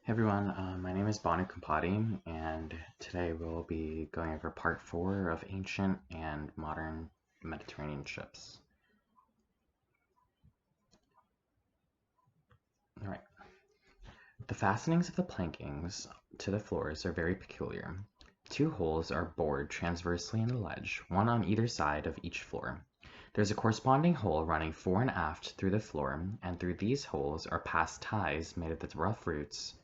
Hey everyone, my name is Banu Kampati, and today we'll be going over part 4 of ancient and modern Mediterranean ships. Alright, the fastenings of the plankings to the floors are very peculiar. Two holes are bored transversely in the ledge, one on either side of each floor. There's a corresponding hole running fore and aft through the floor, and through these holes are passed ties made of the rough roots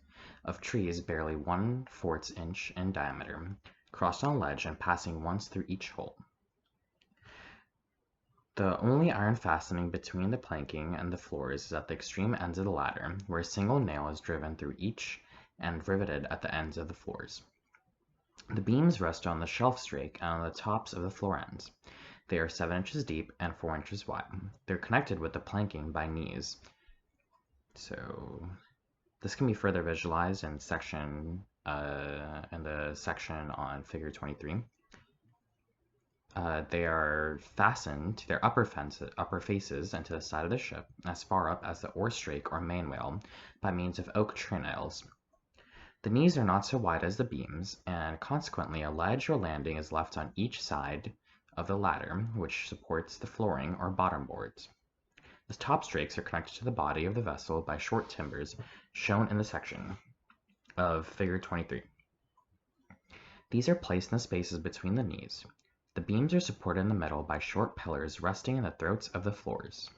of trees barely 1/4 inch in diameter, crossed on a ledge and passing once through each hole. The only iron fastening between the planking and the floors is at the extreme ends of the ladder, where a single nail is driven through each and riveted at the ends of the floors. The beams rest on the shelf stake and on the tops of the floor ends. They are 7 inches deep and 4 inches wide. They're connected with the planking by knees. So this can be further visualized in the section on figure 23. They are fastened to their upper faces and to the side of the ship, as far up as the oar strake or mainwheel, by means of oak trenails. The knees are not so wide as the beams, and consequently a ledge or landing is left on each side of the ladder, which supports the flooring or bottom boards. The top strakes are connected to the body of the vessel by short timbers, shown in the section of figure 23. These are placed in the spaces between the knees. The beams are supported in the middle by short pillars resting in the throats of the floors.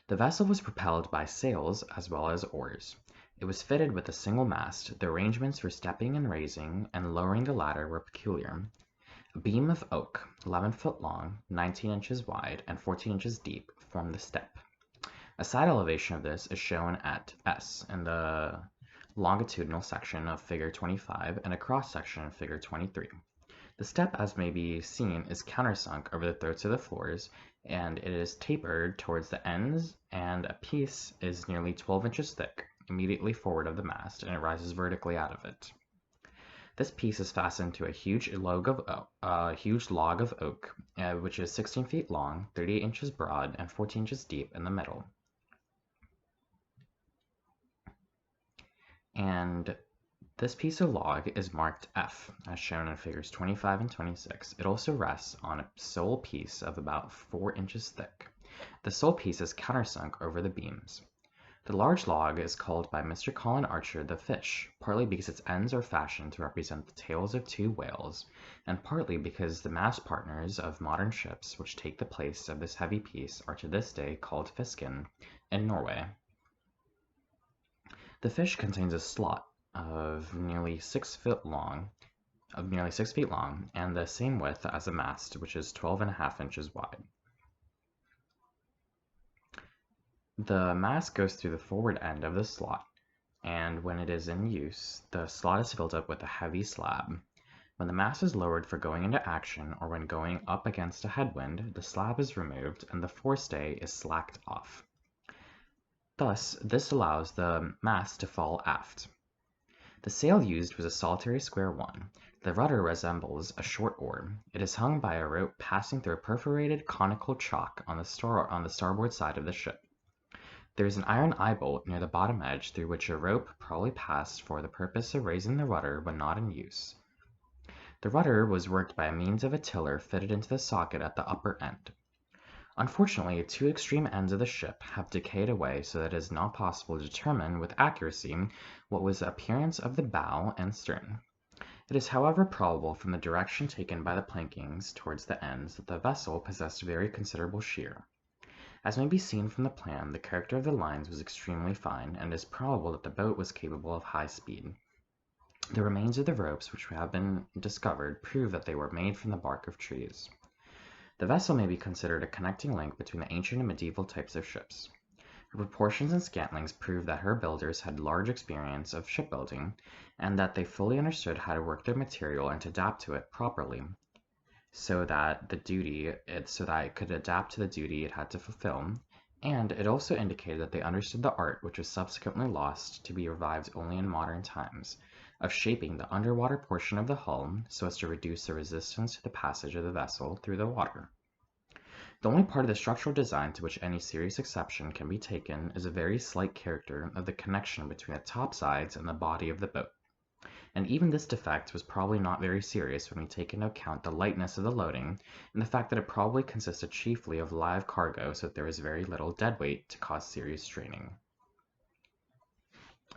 The vessel was propelled by sails as well as oars. It was fitted with a single mast. The arrangements for stepping and raising and lowering the ladder were peculiar. A beam of oak, 11 foot long, 19 inches wide, and 14 inches deep, formed the step. A side elevation of this is shown at S in the longitudinal section of figure 25 and a cross section of figure 23. The step, as may be seen, is countersunk over the throats of the floors, and it is tapered towards the ends, and a piece is nearly 12 inches thick, immediately forward of the mast, and it rises vertically out of it. This piece is fastened to a huge log of oak, which is 16 feet long, 38 inches broad, and 14 inches deep in the middle. And this piece of log is marked F, as shown in figures 25 and 26. It also rests on a sole piece of about 4 inches thick. The sole piece is countersunk over the beams. The large log is called by Mr. Colin Archer the fish, partly because its ends are fashioned to represent the tails of 2 whales, and partly because the mast partners of modern ships which take the place of this heavy piece are to this day called fisken in Norway. The fish contains a slot of nearly 6 feet long, and the same width as the mast, which is 12.5 inches wide. The mast goes through the forward end of the slot, and when it is in use, the slot is filled up with a heavy slab. When the mast is lowered for going into action, or when going up against a headwind, the slab is removed and the forestay is slacked off. Thus, this allows the mast to fall aft. The sail used was a solitary square one. The rudder resembles a short oar. It is hung by a rope passing through a perforated conical chock on the starboard side of the ship. There is an iron eye-bolt near the bottom edge through which a rope probably passed for the purpose of raising the rudder when not in use. The rudder was worked by means of a tiller fitted into the socket at the upper end. Unfortunately, 2 extreme ends of the ship have decayed away so that it is not possible to determine with accuracy what was the appearance of the bow and stern. It is however probable from the direction taken by the plankings towards the ends that the vessel possessed very considerable shear. As may be seen from the plan, the character of the lines was extremely fine, and it is probable that the boat was capable of high speed. The remains of the ropes which have been discovered prove that they were made from the bark of trees. The vessel may be considered a connecting link between the ancient and medieval types of ships. Her proportions and scantlings prove that her builders had large experience of shipbuilding, and that they fully understood how to work their material and to adapt to it properly, so that it could adapt to the duty it had to fulfill, and it also indicated that they understood the art which was subsequently lost to be revived only in modern times, of shaping the underwater portion of the hull so as to reduce the resistance to the passage of the vessel through the water. The only part of the structural design to which any serious exception can be taken is a very slight character of the connection between the top sides and the body of the boat. And even this defect was probably not very serious when we take into account the lightness of the loading and the fact that it probably consisted chiefly of live cargo, so that there was very little dead weight to cause serious straining.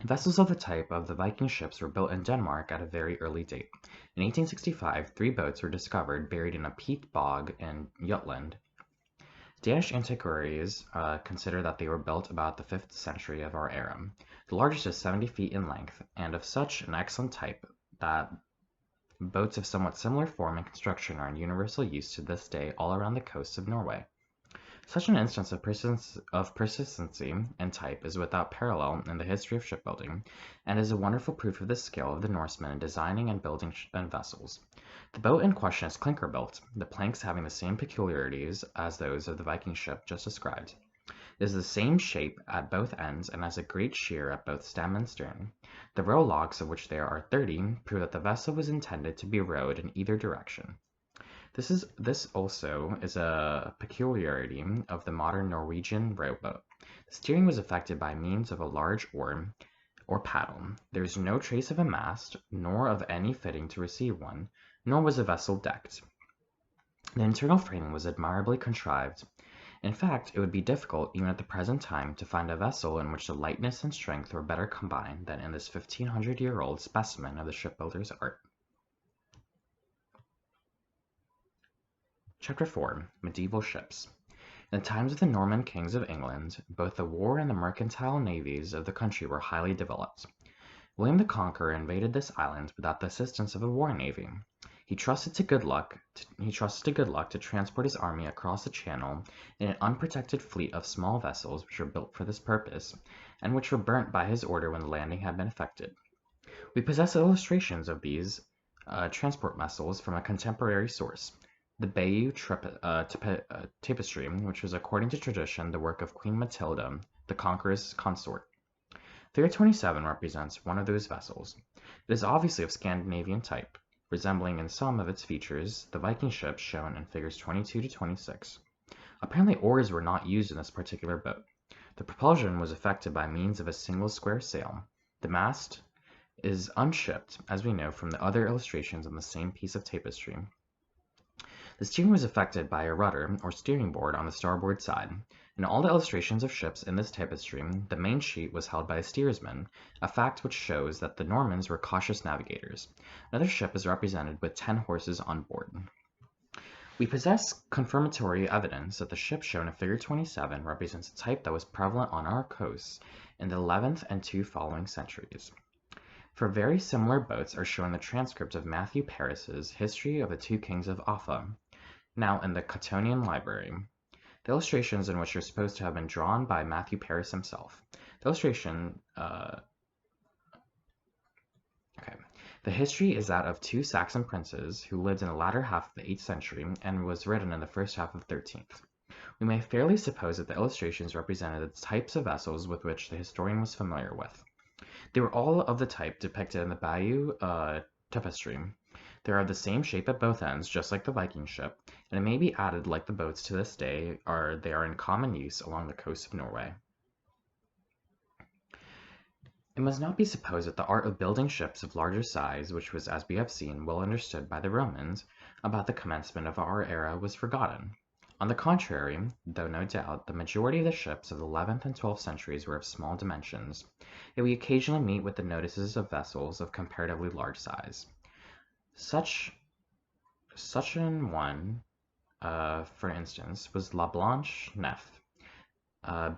Vessels of the type of the Viking ships were built in Denmark at a very early date. In 1865, 3 boats were discovered buried in a peat bog in Jutland. Danish antiquaries consider that they were built about the 5th century of our era. The largest is 70 feet in length, and of such an excellent type that boats of somewhat similar form and construction are in universal use to this day all around the coasts of Norway. Such an instance of persistency in type is without parallel in the history of shipbuilding, and is a wonderful proof of the skill of the Norsemen in designing and building vessels. The boat in question is clinker built, the planks having the same peculiarities as those of the Viking ship just described. It is the same shape at both ends and has a great sheer at both stem and stern. The row locks, of which there are 30, prove that the vessel was intended to be rowed in either direction. This also is a peculiarity of the modern Norwegian rowboat. The steering was effected by means of a large oar or paddle. There is no trace of a mast, nor of any fitting to receive one, nor was the vessel decked. The internal framing was admirably contrived. In fact, it would be difficult, even at the present time, to find a vessel in which the lightness and strength were better combined than in this 1500-year-old specimen of the shipbuilder's art. Chapter 4. Medieval Ships. In the times of the Norman kings of England, both the war and the mercantile navies of the country were highly developed. William the Conqueror invaded this island without the assistance of a war navy. He trusted to good luck to transport his army across the Channel in an unprotected fleet of small vessels which were built for this purpose, and which were burnt by his order when the landing had been effected. We possess illustrations of these transport vessels from a contemporary source, the Bayeux Tapestry, which was according to tradition the work of Queen Matilda, the Conqueror's consort. Figure 27 represents one of those vessels. It is obviously of Scandinavian type, resembling in some of its features the Viking ships shown in figures 22 to 26. Apparently oars were not used in this particular boat. The propulsion was effected by means of a single square sail. The mast is unshipped, as we know from the other illustrations on the same piece of tapestry. The steering was effected by a rudder or steering board on the starboard side. In all the illustrations of ships in this tapestry, the main sheet was held by a steersman, a fact which shows that the Normans were cautious navigators. Another ship is represented with 10 horses on board. We possess confirmatory evidence that the ship shown in figure 27 represents a type that was prevalent on our coasts in the 11th and 2 following centuries. For very similar boats are shown the transcript of Matthew Paris's History of the Two Kings of Offa, now in the Cottonian Library. The illustrations in which are supposed to have been drawn by Matthew Paris himself. The illustration, the history is that of 2 Saxon princes who lived in the latter half of the 8th century and was written in the first half of the 13th. We may fairly suppose that the illustrations represented the types of vessels with which the historian was familiar with. They were all of the type depicted in the Bayeux Tapestry. They are of the same shape at both ends, just like the Viking ship, and it may be added, like the boats to this day, they are in common use along the coast of Norway. It must not be supposed that the art of building ships of larger size, which was, as we have seen, well understood by the Romans, about the commencement of our era, was forgotten. On the contrary, though no doubt the majority of the ships of the 11th and 12th centuries were of small dimensions, yet we occasionally meet with the notices of vessels of comparatively large size. Such an one, for instance, was La Blanche Neuf,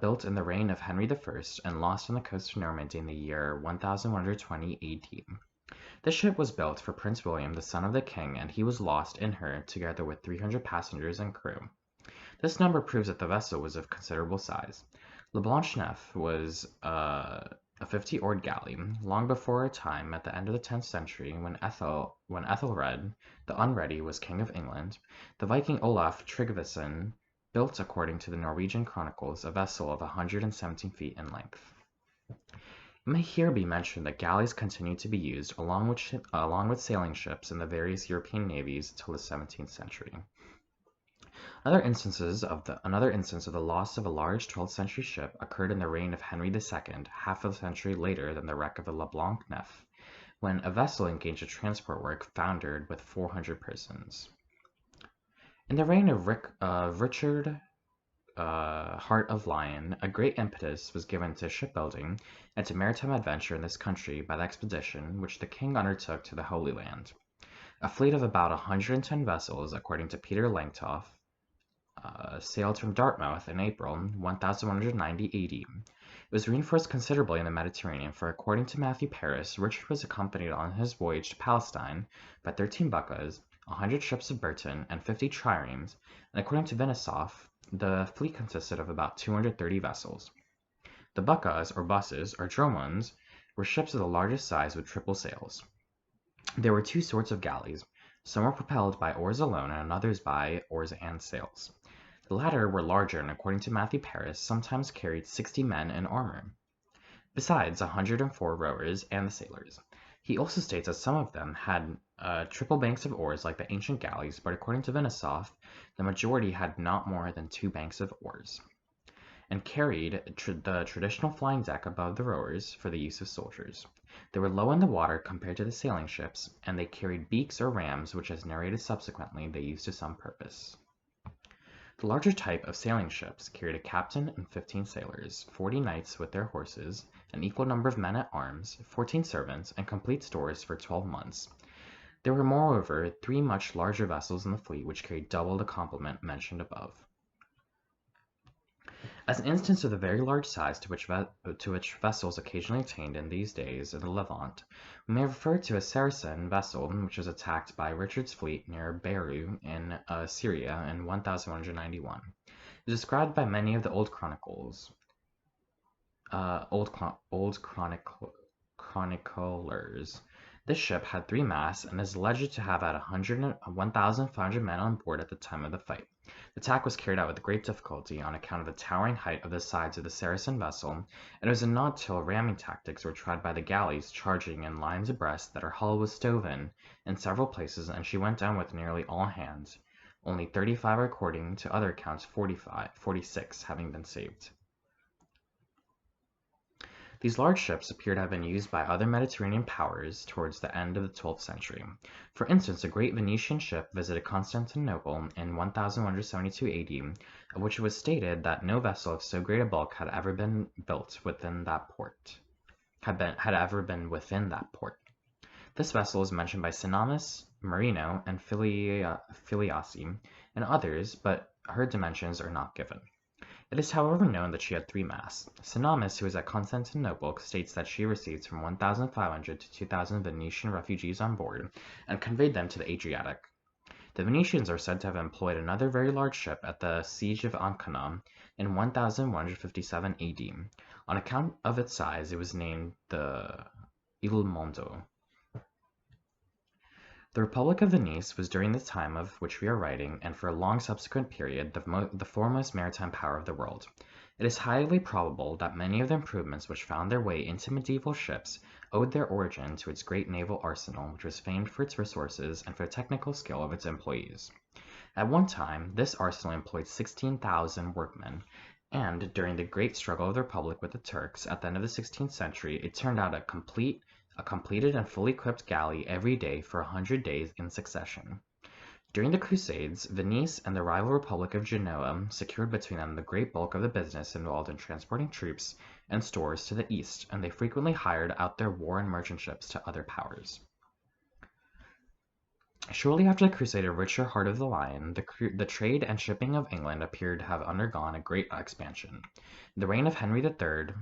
built in the reign of Henry I and lost on the coast of Normandy in the year 1120 AD. This ship was built for Prince William, the son of the king, and he was lost in her, together with 300 passengers and crew. This number proves that the vessel was of considerable size. La Blanche Neuf was a 50-oared galley, long before her time at the end of the 10th century when Ethelred the Unready was king of England. The Viking Olaf Tryggvason built, according to the Norwegian chronicles, a vessel of 117 feet in length. It may here be mentioned that galleys continued to be used along with sailing ships in the various European navies until the 17th century. Another instance of the loss of a large 12th century ship occurred in the reign of Henry II, half a century later than the wreck of the Le Blanc Neuf, when a vessel engaged in transport work foundered with 400 persons. In the reign of Richard Heart of Lion, a great impetus was given to shipbuilding and to maritime adventure in this country by the expedition which the king undertook to the Holy Land. A fleet of about 110 vessels, according to Peter Langtoff, sailed from Dartmouth in April 1190 AD. It was reinforced considerably in the Mediterranean, for according to Matthew Paris, Richard was accompanied on his voyage to Palestine by 13 buckas, 100 ships of Burton, and 50 triremes, and according to Venisoff, the fleet consisted of about 230 vessels. The buckas, or busses, or dromones, were ships of the largest size with triple sails. There were two sorts of galleys. Some were propelled by oars alone, and others by oars and sails. The latter were larger, and according to Matthew Paris, sometimes carried 60 men in armor, besides 104 rowers and the sailors. He also states that some of them had triple banks of oars like the ancient galleys, but according to Venisoff, the majority had not more than 2 banks of oars, and carried the traditional flying deck above the rowers for the use of soldiers. They were low in the water compared to the sailing ships, and they carried beaks or rams, which, as narrated subsequently, they used to some purpose. The larger type of sailing ships carried a captain and 15 sailors, 40 knights with their horses, an equal number of men at arms, 14 servants, and complete stores for 12 months. There were moreover 3 much larger vessels in the fleet which carried double the complement mentioned above. As an instance of the very large size to which vessels occasionally attained in these days in the Levant, we may refer to a Saracen vessel which was attacked by Richard's fleet near Beirut in Syria in 1191. It is described by many of the old chroniclers. This ship had 3 masts and is alleged to have had 1,500 men on board at the time of the fight. The attack was carried out with great difficulty on account of the towering height of the sides of the Saracen vessel, and it was not till ramming tactics were tried by the galleys charging in lines abreast that her hull was stove in several places, and she went down with nearly all hands, only 35, according to other accounts 46 having been saved. These large ships appear to have been used by other Mediterranean powers towards the end of the 12th century. For instance, a great Venetian ship visited Constantinople in 1172 AD, of which it was stated that no vessel of so great a bulk had ever been built within that port. This vessel is mentioned by Sinamis, Marino, and Filiassi, and others, but her dimensions are not given. It is however known that she had 3 masts. Sinamis, who was at Constantinople, states that she received from 1,500 to 2,000 Venetian refugees on board, and conveyed them to the Adriatic. The Venetians are said to have employed another very large ship at the siege of Ancona in 1157 AD. On account of its size, it was named the Il Mondo. The Republic of Venice was during the time of which we are writing, and for a long subsequent period, the foremost maritime power of the world. It is highly probable that many of the improvements which found their way into medieval ships owed their origin to its great naval arsenal, which was famed for its resources and for the technical skill of its employees. At one time, this arsenal employed 16,000 workmen, and during the great struggle of the Republic with the Turks at the end of the 16th century, it turned out a completed and fully equipped galley every day for 100 days in succession. During the Crusades, Venice and the rival Republic of Genoa secured between them the great bulk of the business involved in transporting troops and stores to the east, and they frequently hired out their war and merchant ships to other powers. Shortly after the crusade of Richard Heart of the Lion, the trade and shipping of England appeared to have undergone a great expansion. In the reign of Henry III,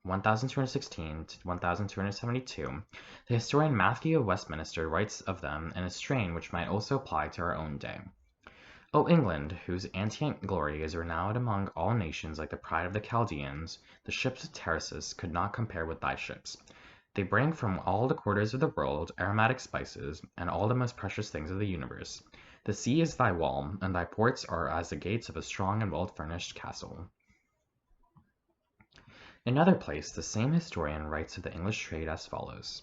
1216 to 1272, the historian Matthew of Westminster writes of them in a strain which might also apply to our own day. O England, whose antient glory is renowned among all nations like the pride of the Chaldeans, the ships of Tarsus could not compare with thy ships. They bring from all the quarters of the world aromatic spices, and all the most precious things of the universe. The sea is thy wall, and thy ports are as the gates of a strong and well-furnished castle. In another place, the same historian writes of the English trade as follows.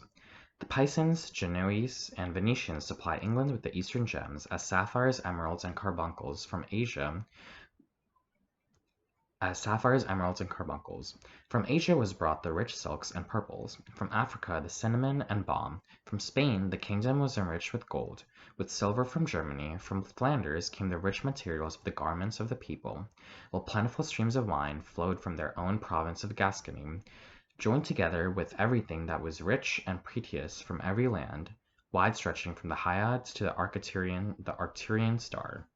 The Pisans, Genoese, and Venetians supply England with the eastern gems as sapphires, emeralds, and carbuncles from Asia. From Asia was brought the rich silks and purples. From Africa the cinnamon and balm. From Spain the kingdom was enriched with gold. With silver from Germany, from Flanders came the rich materials of the garments of the people, while plentiful streams of wine flowed from their own province of Gascony, joined together with everything that was rich and prettious from every land, wide stretching from the Hyades to the Arcturian star.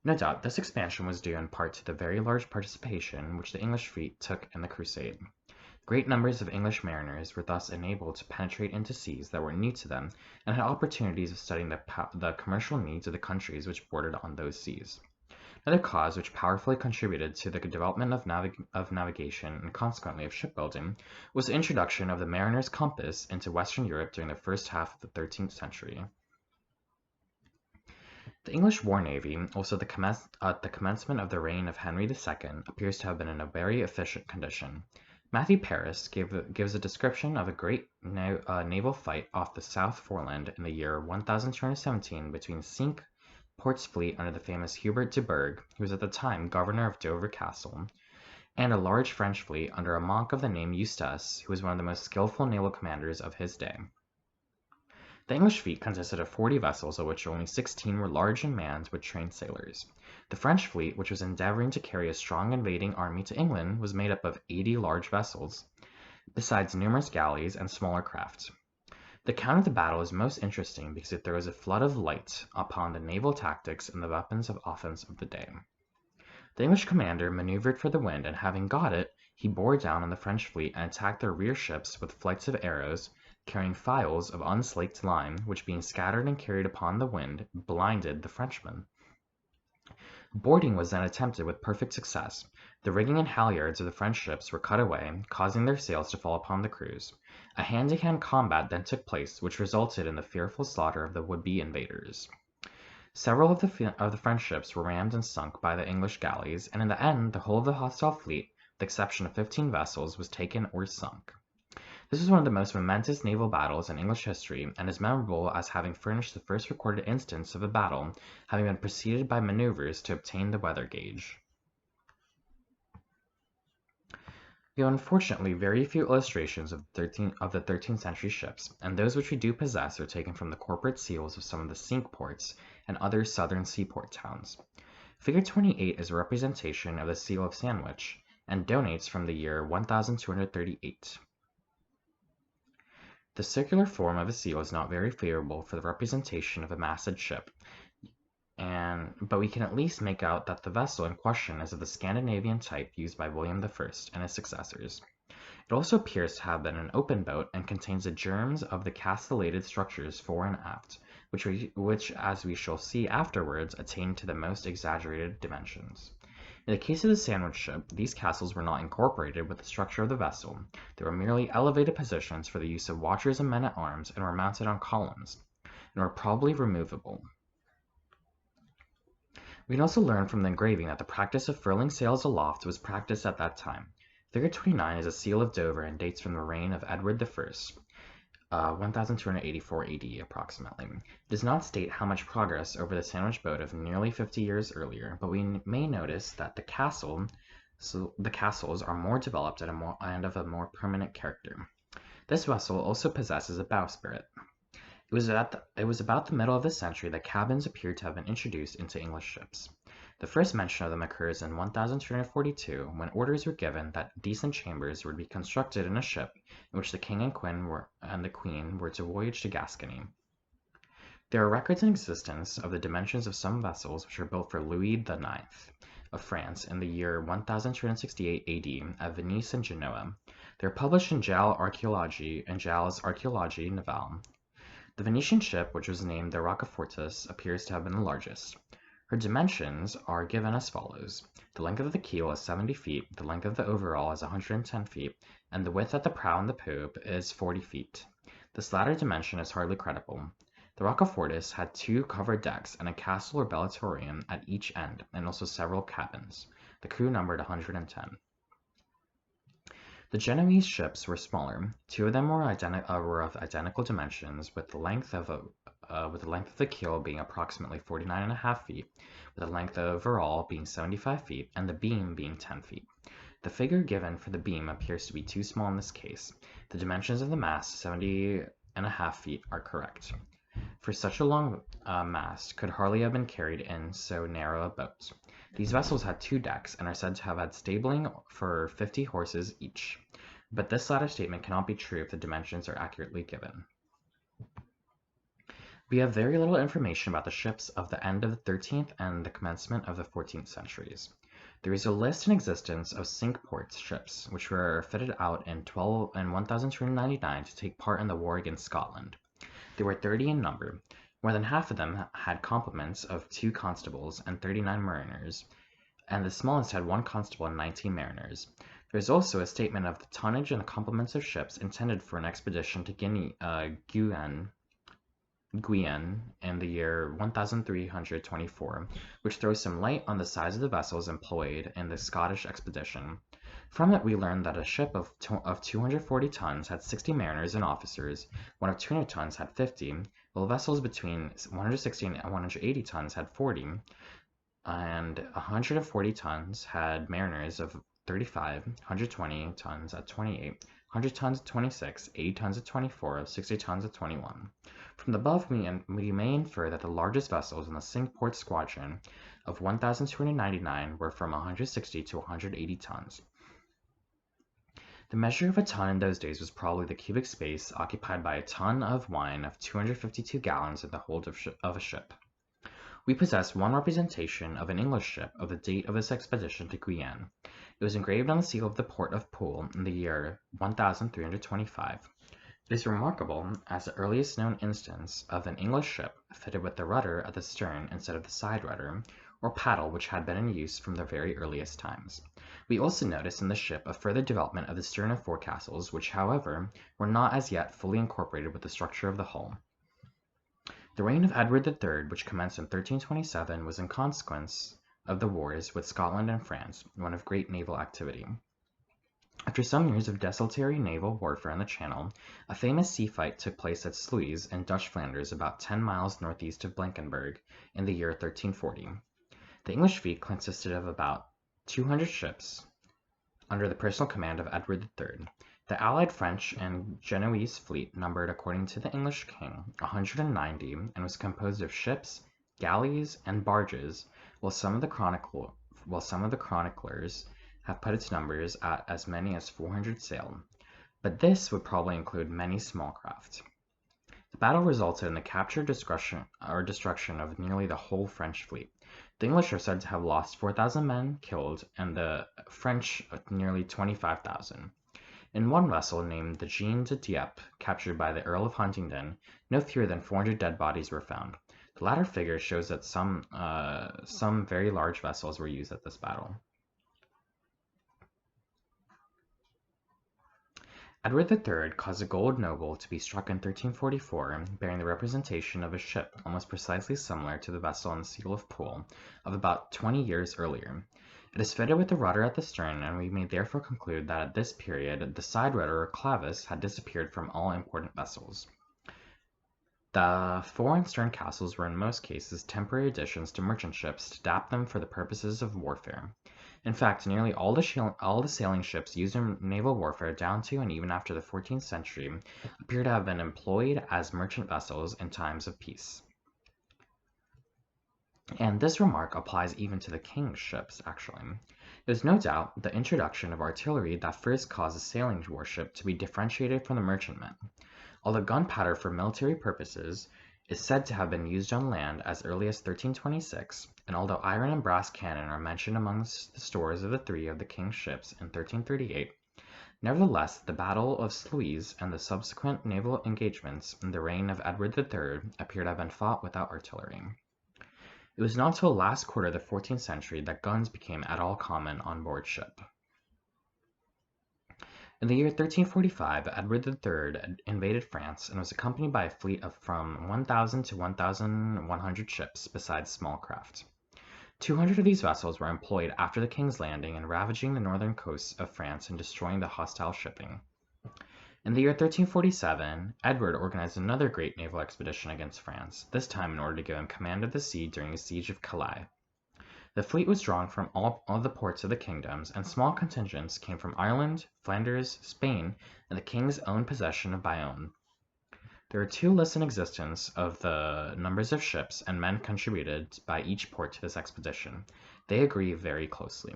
No doubt this expansion was due in part to the very large participation which the English fleet took in the Crusade. Great numbers of English mariners were thus enabled to penetrate into seas that were new to them and had opportunities of studying the commercial needs of the countries which bordered on those seas. Another cause which powerfully contributed to the development of navigation and consequently of shipbuilding was the introduction of the mariner's compass into Western Europe during the first half of the 13th century. The English war navy, also at the commencement of the reign of Henry II, appears to have been in a very efficient condition. Matthew Paris gives a description of a great naval fight off the South Foreland in the year 1217 between Cinque Port's fleet under the famous Hubert de Burgh, who was at the time governor of Dover Castle, and a large French fleet under a monk of the name Eustace, who was one of the most skillful naval commanders of his day. The English fleet consisted of 40 vessels, of which only 16 were large and manned with trained sailors. The French fleet, which was endeavoring to carry a strong invading army to England, was made up of 80 large vessels, besides numerous galleys and smaller craft. The account of the battle is most interesting because it throws a flood of light upon the naval tactics and the weapons of offense of the day. The English commander maneuvered for the wind, and having got it, he bore down on the French fleet and attacked their rear ships with flights of arrows, carrying files of unslaked lime, which being scattered and carried upon the wind, blinded the Frenchmen. Boarding was then attempted with perfect success. The rigging and halyards of the French ships were cut away, causing their sails to fall upon the crews. A hand-to-hand combat then took place, which resulted in the fearful slaughter of the would-be invaders. Several of the French ships were rammed and sunk by the English galleys, and in the end the whole of the hostile fleet, with the exception of 15 vessels, was taken or sunk. This was one of the most momentous naval battles in English history, and is memorable as having furnished the first recorded instance of a battle having been preceded by maneuvers to obtain the weather gauge. We have unfortunately very few illustrations of the 13th century ships, and those which we do possess are taken from the corporate seals of some of the Cinque Ports and other southern seaport towns. Figure 28 is a representation of the seal of Sandwich, and donates from the year 1238. The circular form of a seal is not very favorable for the representation of a masted ship, but we can at least make out that the vessel in question is of the Scandinavian type used by William I and his successors. It also appears to have been an open boat and contains the germs of the castellated structures fore and aft, which, as we shall see afterwards, attained to the most exaggerated dimensions. In the case of the Sandwich ship, these castles were not incorporated with the structure of the vessel. They were merely elevated positions for the use of watchers and men-at-arms, and were mounted on columns, and were probably removable. We can also learn from the engraving that the practice of furling sails aloft was practiced at that time. Figure 29 is a seal of Dover and dates from the reign of Edward I, 1284 AD approximately. It does not state how much progress over the Sandwich boat of nearly 50 years earlier, but we may notice that the castles are more developed and of a more permanent character. This vessel also possesses a bowsprit. It was about the middle of the century that cabins appeared to have been introduced into English ships. The first mention of them occurs in 1242, when orders were given that decent chambers would be constructed in a ship in which the king and the queen were to voyage to Gascony. There are records in existence of the dimensions of some vessels which were built for Louis IX of France in the year 1268 AD at Venice and Genoa. They are published in Jal's Archaeologie Navale. The Venetian ship, which was named the Roccafortis, appears to have been the largest. Her dimensions are given as follows. The length of the keel is 70 feet, the length of the overall is 110 feet, and the width at the prow and the poop is 40 feet. This latter dimension is hardly credible. The Roccafortis had 2 covered decks and a castle or bellatorium at each end, and also several cabins. The crew numbered 110. The Genoese ships were smaller. Two of them were of identical dimensions, with the length of the keel being approximately 49.5 feet, with the length overall being 75 feet, and the beam being 10 feet. The figure given for the beam appears to be too small in this case. The dimensions of the mast, 70.5 feet, are correct. For such a long mast could hardly have been carried in so narrow a boat. These vessels had 2 decks and are said to have had stabling for 50 horses each, but this latter statement cannot be true if the dimensions are accurately given. We have very little information about the ships of the end of the 13th and the commencement of the 14th centuries. There is a list in existence of Cinque-Port ships, which were fitted out in 1299 to take part in the war against Scotland. They were 30 in number. More than half of them had complements of 2 constables and 39 mariners, and the smallest had 1 constable and 19 mariners. There is also a statement of the tonnage and complements of ships intended for an expedition to Guyenne in the year 1324, which throws some light on the size of the vessels employed in the Scottish expedition. From it we learn that a ship of 240 tons had 60 mariners and officers, one of 200 tons had 50, while vessels between 160 and 180 tons had 40, and 140 tons had mariners of 35, 120 tons at 28, 100 tons at 26, 80 tons at 24, 60 tons at 21. From the above, we may infer that the largest vessels in the Cinque-Port squadron of 1,299 were from 160 to 180 tons. The measure of a ton in those days was probably the cubic space occupied by a ton of wine of 252 gallons in the hold of a ship. We possess one representation of an English ship of the date of this expedition to Guyenne. It was engraved on the seal of the port of Poole in the year 1325. It is remarkable as the earliest known instance of an English ship fitted with the rudder at the stern instead of the side rudder, or paddle, which had been in use from the very earliest times. We also notice in the ship a further development of the stern and forecastles, which, however, were not as yet fully incorporated with the structure of the hull. The reign of Edward III, which commenced in 1327, was in consequence of the wars with Scotland and France, one of great naval activity. After some years of desultory naval warfare in the Channel, a famous sea fight took place at Sluys in Dutch Flanders, about 10 miles northeast of Blankenberg, in the year 1340. The English fleet consisted of about 200 ships under the personal command of Edward III. The allied French and Genoese fleet numbered, according to the English king, 190, and was composed of ships, galleys, and barges, while some of the chroniclers have put its numbers at as many as 400 sail, but this would probably include many small craft. The battle resulted in the capture, destruction of nearly the whole French fleet. The English are said to have lost 4,000 men killed, and the French nearly 25,000. In one vessel, named the Jeanne de Dieppe, captured by the Earl of Huntingdon, no fewer than 400 dead bodies were found. The latter figure shows that some very large vessels were used at this battle. Edward III caused a gold noble to be struck in 1344, bearing the representation of a ship almost precisely similar to the vessel on the seal of Poole of about 20 years earlier. It is fitted with the rudder at the stern, and we may therefore conclude that at this period the side rudder or clavus had disappeared from all important vessels. The fore and stern castles were in most cases temporary additions to merchant ships to adapt them for the purposes of warfare. In fact, nearly all the sailing ships used in naval warfare down to and even after the 14th century appear to have been employed as merchant vessels in times of peace. And this remark applies even to the king's ships, actually. It is no doubt the introduction of artillery that first caused a sailing warship to be differentiated from the merchantman. Although gunpowder for military purposes is said to have been used on land as early as 1326, and although iron and brass cannon are mentioned among the stores of the 3 of the king's ships in 1338, nevertheless the Battle of Sluys and the subsequent naval engagements in the reign of Edward III appear to have been fought without artillery. It was not until the last quarter of the 14th century that guns became at all common on board ship. In the year 1345, Edward III invaded France and was accompanied by a fleet of from 1,000 to 1,100 ships, besides small craft. 200 of these vessels were employed after the King's Landing in ravaging the northern coasts of France and destroying the hostile shipping. In the year 1347, Edward organized another great naval expedition against France, this time in order to give him command of the sea during the siege of Calais. The fleet was drawn from all the ports of the kingdoms, and small contingents came from Ireland, Flanders, Spain, and the king's own possession of Bayonne. There are two lists in existence of the numbers of ships and men contributed by each port to this expedition. They agree very closely.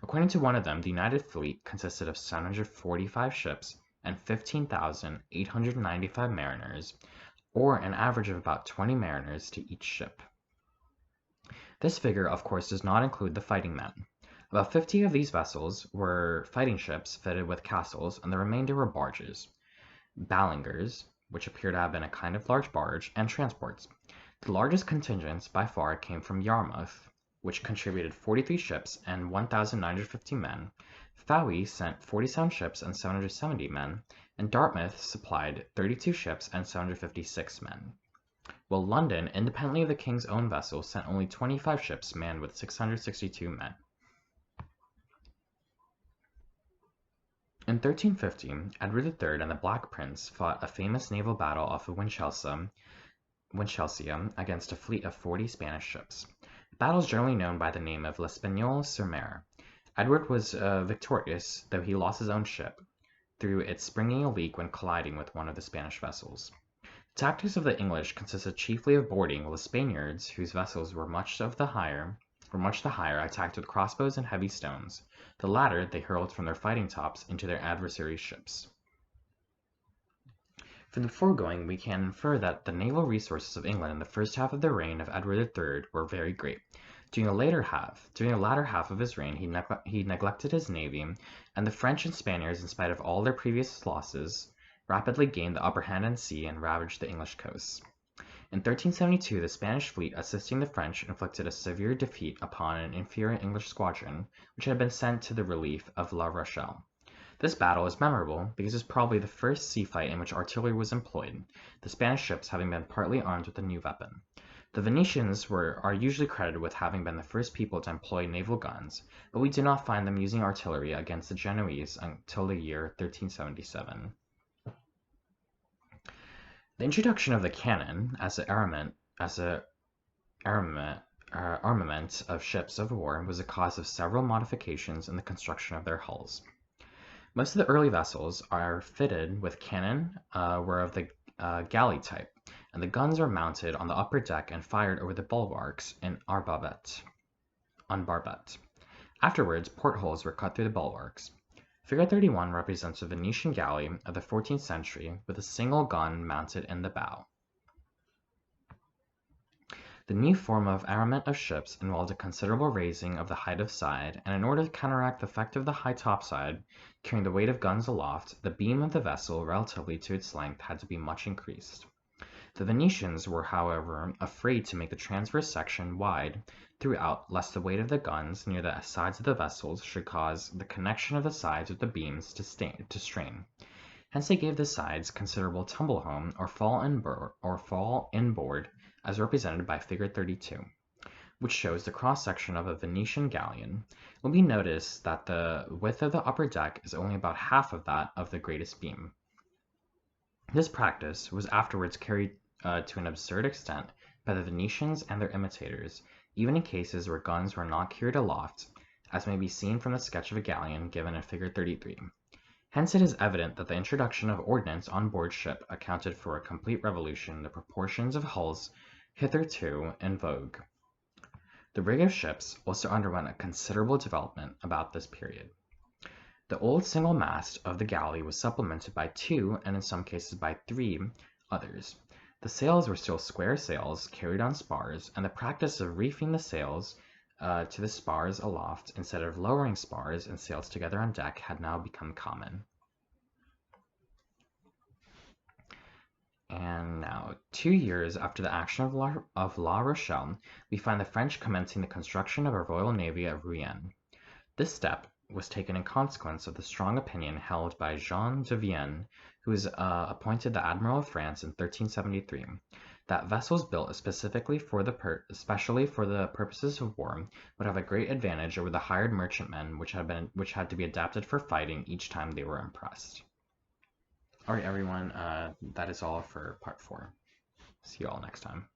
According to one of them, the United Fleet consisted of 745 ships and 15,895 mariners, or an average of about 20 mariners to each ship. This figure, of course, does not include the fighting men. About 50 of these vessels were fighting ships fitted with castles, and the remainder were barges, balingers, which appear to have been a kind of large barge, and transports. The largest contingents by far came from Yarmouth, which contributed 43 ships and 1,950 men. Fowey sent 47 ships and 770 men, and Dartmouth supplied 32 ships and 756 men. While London, independently of the king's own vessels, sent only 25 ships manned with 662 men. In 1350, Edward III and the Black Prince fought a famous naval battle off of Winchelsea against a fleet of 40 Spanish ships. The battle is generally known by the name of L'Espagnole sur Mer. Edward was victorious, though he lost his own ship through its springing a leak when colliding with one of the Spanish vessels. The tactics of the English consisted chiefly of boarding, while the Spaniards, whose vessels were much the higher, attacked with crossbows and heavy stones. The latter they hurled from their fighting tops into their adversaries' ships. From the foregoing, we can infer that the naval resources of England in the first half of the reign of Edward III were very great. During the latter half of his reign, he neglected his navy, and the French and Spaniards, in spite of all their previous losses, rapidly gained the upper hand in sea and ravaged the English coasts. In 1372, the Spanish fleet, assisting the French, inflicted a severe defeat upon an inferior English squadron, which had been sent to the relief of La Rochelle. This battle is memorable because it is probably the first sea fight in which artillery was employed, the Spanish ships having been partly armed with a new weapon. The Venetians are usually credited with having been the first people to employ naval guns, but we do not find them using artillery against the Genoese until the year 1377. The introduction of the cannon as an armament of ships of war was a cause of several modifications in the construction of their hulls. Most of the early vessels are fitted with cannon were of the galley type, and the guns are mounted on the upper deck and fired over the bulwarks on barbette. Afterwards, portholes were cut through the bulwarks. Figure 31 represents a Venetian galley of the 14th century with a single gun mounted in the bow. The new form of armament of ships involved a considerable raising of the height of side, and in order to counteract the effect of the high topside, carrying the weight of guns aloft, the beam of the vessel relatively to its length had to be much increased. The Venetians were, however, afraid to make the transverse section wide throughout, lest the weight of the guns near the sides of the vessels should cause the connection of the sides with the beams to strain. Hence they gave the sides considerable tumble home or fall inboard, as represented by Figure 32, which shows the cross-section of a Venetian galleon. It will be noticed that the width of the upper deck is only about half of that of the greatest beam. This practice was afterwards carried to an absurd extent by the Venetians and their imitators, even in cases where guns were not carried aloft, as may be seen from the sketch of a galleon given in Figure 33. Hence it is evident that the introduction of ordnance on board ship accounted for a complete revolution in the proportions of hulls hitherto in vogue. The rig of ships also underwent a considerable development about this period. The old single mast of the galley was supplemented by two, and in some cases by three, others. The sails were still square sails carried on spars, and the practice of reefing the sails to the spars aloft instead of lowering spars and sails together on deck had now become common. And now, 2 years after the action of La Rochelle, we find the French commencing the construction of a royal navy at Rouen. This step was taken in consequence of the strong opinion held by Jean de Vienne, who was appointed the Admiral of France in 1373. that vessels built especially for the purposes of war would have a great advantage over the hired merchantmen which had to be adapted for fighting each time they were impressed. All right, everyone, that is all for part 4. See you all next time.